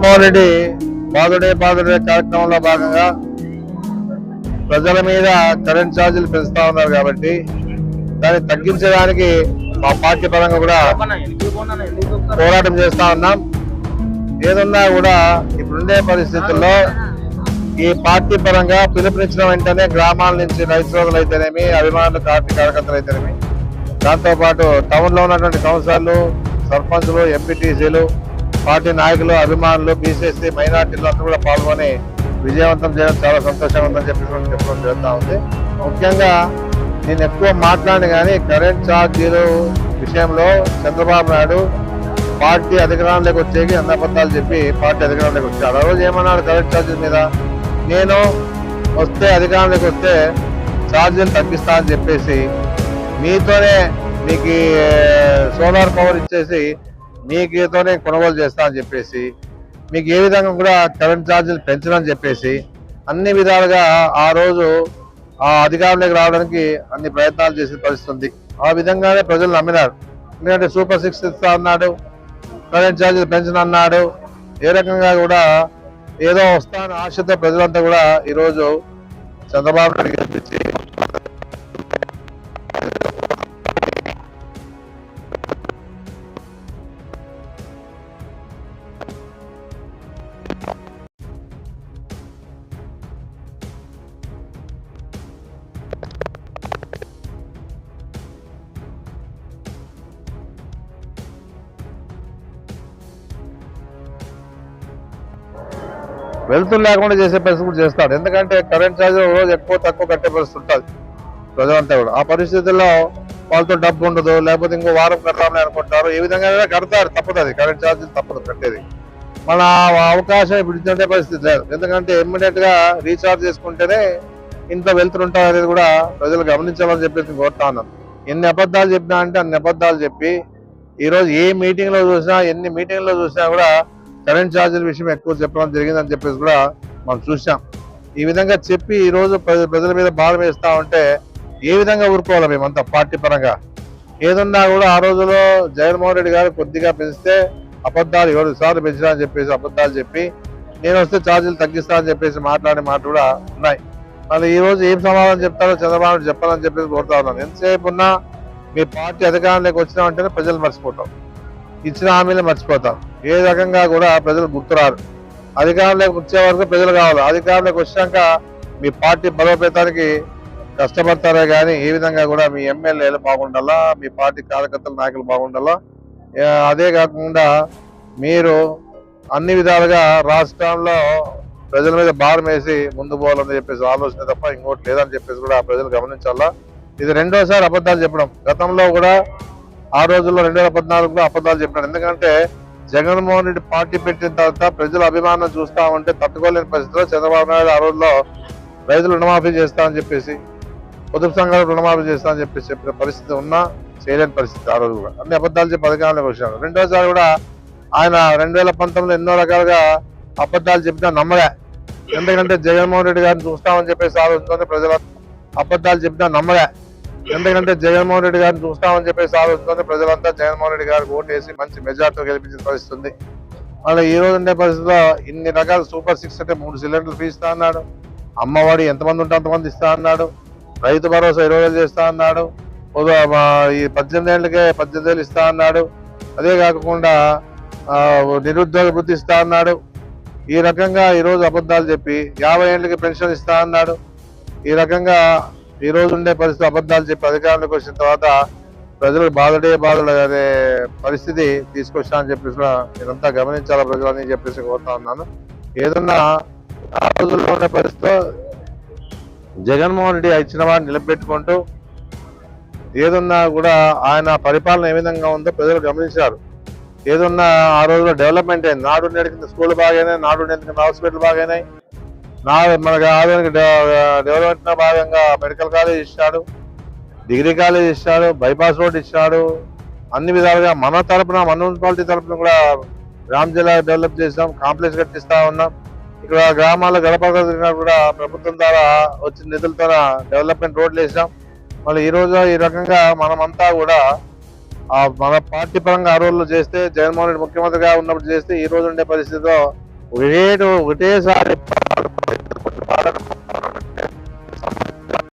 జగన్మోహన్ రెడ్డి బాదుడే కార్యక్రమంలో భాగంగా ప్రజల మీద కరెంట్ ఛార్జీలు పెంచుతా ఉన్నారు కాబట్టి దాన్ని తగ్గించడానికి మా పార్టీ పరంగా కూడా పోరాటం చేస్తా ఉన్నాం. ఏదన్నా కూడా ఇప్పుడుండే పరిస్థితుల్లో ఈ పార్టీ పరంగా పిలుపునిచ్చిన వెంటనే గ్రామాల నుంచి రైతులు అయితేనేమి, అభిమానులు, పార్టీ కార్యకర్తలు అయితేనేమి, దాంతోపాటు టౌన్ లో ఉన్నటువంటి కౌన్సిలర్లు, సర్పంచులు, ఎంపీటీసీలు, పార్టీ నాయకులు, అభిమానులు, బీసీసీ, మైనార్టీలు అందరూ కూడా పాల్గొని విజయవంతం చేయడం చాలా సంతోషంగా ఉందని చెప్పడం జరుగుతూ ఉంది. ముఖ్యంగా నేను ఎక్కువ మాట్లాడిన కానీ కరెంట్ ఛార్జీలు విషయంలో చంద్రబాబు నాయుడు పార్టీ అధికారంలోకి వచ్చేకి అబద్ధాలు చెప్పి పార్టీ అధికారంలోకి వచ్చారు. ఆ రోజు ఏమన్నాడు కరెంట్ ఛార్జీల మీద, నేను వస్తే అధికారంలోకి వస్తే ఛార్జీలు తగ్గిస్తా అని చెప్పేసి మీతోనే మీకు సోలార్ పవర్ ఇచ్చేసి మీతోనే కొనుగోలు చేస్తా అని చెప్పేసి మీకు ఏ విధంగా కూడా కరెంట్ ఛార్జీలు పెంచడం చెప్పేసి అన్ని విధాలుగా ఆ రోజు ఆ అధికారంలోకి రావడానికి అన్ని ప్రయత్నాలు చేసిన పరిస్థితి ఉంది. ఆ విధంగానే ప్రజలు నమ్మినారు. ఎందుకంటే సూపర్ 6 ఇస్తా అన్నాడు, కరెంట్ ఛార్జీలు పెంచనన్నాడు. ఏ రకంగా కూడా ఏదో వస్తాన ఆశతో ప్రజలంతా కూడా ఈరోజు చంద్రబాబు నాయుడు గెలిపించి వెళ్తులు లేకుండా చేసే పరిస్థితి కూడా చేస్తాడు. ఎందుకంటే కరెంట్ ఛార్జీలు రోజు ఎక్కువ తక్కువ కట్టే పరిస్థితి ఉంటుంది ప్రజలంతా కూడా. ఆ పరిస్థితుల్లో వాళ్ళతో డబ్బు ఉండదు, లేకపోతే ఇంకో వారం కట్టాలని అనుకుంటారు. ఏ విధంగా కడతారు, తప్పదు, కరెంట్ ఛార్జీలు తప్పదు కట్టేది. మన అవకాశం ఇప్పుడు ఇచ్చే పరిస్థితి లేదు. ఎందుకంటే ఇమ్మీడియట్ గా రీఛార్జ్ చేసుకుంటేనే ఇంత వెళ్తుంటారు అనేది కూడా ప్రజలు గమనించాలని చెప్పేసి కోరుతా ఉన్నాను. ఎన్ని అబద్ధాలు చెప్పినా అంటే అన్ని అబద్ధాలు చెప్పి ఈరోజు ఏ మీటింగ్ లో చూసినా, ఎన్ని మీటింగ్ లో చూసినా కూడా కరెంట్ ఛార్జీల విషయం ఎక్కువ చెప్పడం జరిగిందని చెప్పేసి కూడా మనం చూసాం. ఈ విధంగా చెప్పి ఈ రోజు ప్రజల మీద భారం వేస్తా ఉంటే ఏ విధంగా ఊరుకోవాలి మేమంతా పార్టీ పరంగా? ఏదన్నా కూడా ఆ రోజులో జగన్మోహన్ రెడ్డి గారు కొద్దిగా పెంచితే అబద్ధాలు 7 సార్లు పెంచినా అని చెప్పేసి అబద్ధాలు చెప్పి నేను వస్తే ఛార్జీలు తగ్గిస్తా అని చెప్పేసి మాట్లాడే మాట కూడా ఉన్నాయి. మళ్ళీ ఈ రోజు ఏం సమాధానం చెప్తారో చంద్రబాబు నాయుడు చెప్పాలని చెప్పేసి కోరుతా ఉన్నాను. ఎంతసేపు ఉన్నా మీ పార్టీ అధికారంలోకి వచ్చినామంటేనే ప్రజలు మర్చిపోతాం, ఇచ్చిన హామీలు మర్చిపోతాం. ఏ రకంగా కూడా ప్రజలు గుర్తురారు. అధికారంలోకి వచ్చే వరకు ప్రజలు కావాలి. అధికారంలోకి వచ్చాక మీ పార్టీ బలోపేతానికి కష్టపడతారే కానీ ఏ విధంగా కూడా మీ ఎమ్మెల్యేలు బాగుండాలా, మీ పార్టీ కార్యకర్తల నాయకులు బాగుండాలా. అదే కాకుండా మీరు అన్ని విధాలుగా రాష్ట్రంలో ప్రజల మీద భారం వేసి ముందు పోవాలని చెప్పేసి ఆలోచన తప్ప ఇంకోటి లేదని చెప్పేసి కూడా ప్రజలు గమనించాలా. ఇది రెండోసారి అబద్ధాలు చెప్పడం. గతంలో కూడా ఆ రోజుల్లో 2014లో అబద్ధాలు చెప్పినాడు. ఎందుకంటే జగన్మోహన్ రెడ్డి పార్టీ పెట్టిన తర్వాత ప్రజల అభిమానం చూస్తా ఉంటే తట్టుకోలేని పరిస్థితిలో చంద్రబాబు నాయుడు ఆ రోజుల్లో రైతులు రుణమాఫీ చేస్తామని చెప్పేసి, పొదుపు సంఘాలు రుణమాఫీ చేస్తామని చెప్పేసి చెప్పిన పరిస్థితి ఉన్నా చేయలేని పరిస్థితి. ఆ రోజు కూడా అన్ని అబద్ధాలు చెప్పి అధికారంలోకి వచ్చాడు. రెండోసారి కూడా ఆయన 2019లో ఎన్నో రకాలుగా అబద్ధాలు చెప్పినా నమ్మలే. ఎందుకంటే జగన్మోహన్ రెడ్డి గారిని చూస్తామని చెప్పేసి ఆలోచనతోనే ప్రజల అబద్ధాలు చెప్పినా నమ్మలే. ఎందుకంటే జగన్మోహన్ రెడ్డి గారిని చూస్తామని చెప్పేసి ఆలోచనతోనే ప్రజలంతా జగన్మోహన్ రెడ్డి గారికి ఓటు వేసి మంచి మెజార్టీతో గెలిపించిన పరిస్థితి ఉంది. మళ్ళీ ఈ రోజు ఉండే పరిస్థితిలో ఇన్ని రకాల సూపర్ 6 అంటే 3 సిలిండర్లు ఫ్రీ ఇస్తా అన్నాడు. అమ్మఒడి ఎంతమంది ఉంటే అంతమంది ఇస్తా అన్నాడు. రైతు భరోసా 20,000 చేస్తా అన్నాడు. ఈ 18 ఏళ్ళకే 18,000 ఇస్తా అన్నాడు. అదే కాకుండా నిరుద్యోగ వృత్తి ఇస్తా అన్నాడు. ఈ రకంగా ఈరోజు అబద్ధాలు చెప్పి 50 ఏళ్ళకి పెన్షన్ ఇస్తా అన్నాడు. ఈ రకంగా ఈ రోజు ఉండే పరిస్థితి అబద్ధాలు చెప్పి అధికారంలోకి వచ్చిన తర్వాత ప్రజలు బాధలు అనే పరిస్థితి తీసుకొచ్చా అని చెప్పేసి నేనంతా గమనించాలా ప్రజలని చెప్పేసి కోరుతా ఉన్నాను. ఏదన్నా ఆ రోజుల్లో ఉండే పరిస్థితిలో జగన్మోహన్ రెడ్డి ఇచ్చిన వాడిని నిలబెట్టుకుంటూ ఏదన్నా కూడా ఆయన పరిపాలన ఏ విధంగా ఉందో ప్రజలు గమనించారు. ఏదన్నా ఆ రోజుల్లో డెవలప్మెంట్ అయింది. నాడు నేడు కింద స్కూల్ బాగానే, నాడు నేడు కింద హాస్పిటల్ బాగానే, మనకు ఆధునిక డెవలప్మెంట్ భాగంగా మెడికల్ కాలేజ్ ఇచ్చాడు, డిగ్రీ కాలేజ్ ఇచ్చాడు, బైపాస్ రోడ్ ఇచ్చాడు. అన్ని విధాలుగా మన మున్సిపాలిటీ తరఫున కూడా గ్రామ జిల్లా డెవలప్ చేసాం, కాంప్లెక్స్ కట్టిస్తా ఉన్నాం. ఇక్కడ గ్రామాల్లో గడప కూడా ప్రభుత్వం ద్వారా వచ్చిన నిధులతో డెవలప్మెంట్ రోడ్లు వేసాం. మళ్ళీ ఈ రోజు ఈ రకంగా మనమంతా కూడా మన పార్టీ పరంగా ఆ రోజుల్లో చేస్తే, జగన్మోహన్ రెడ్డి ముఖ్యమంత్రిగా ఉన్నప్పుడు చేస్తే ఈ రోజు ఉండే పరిస్థితిలో ఒకటేసారి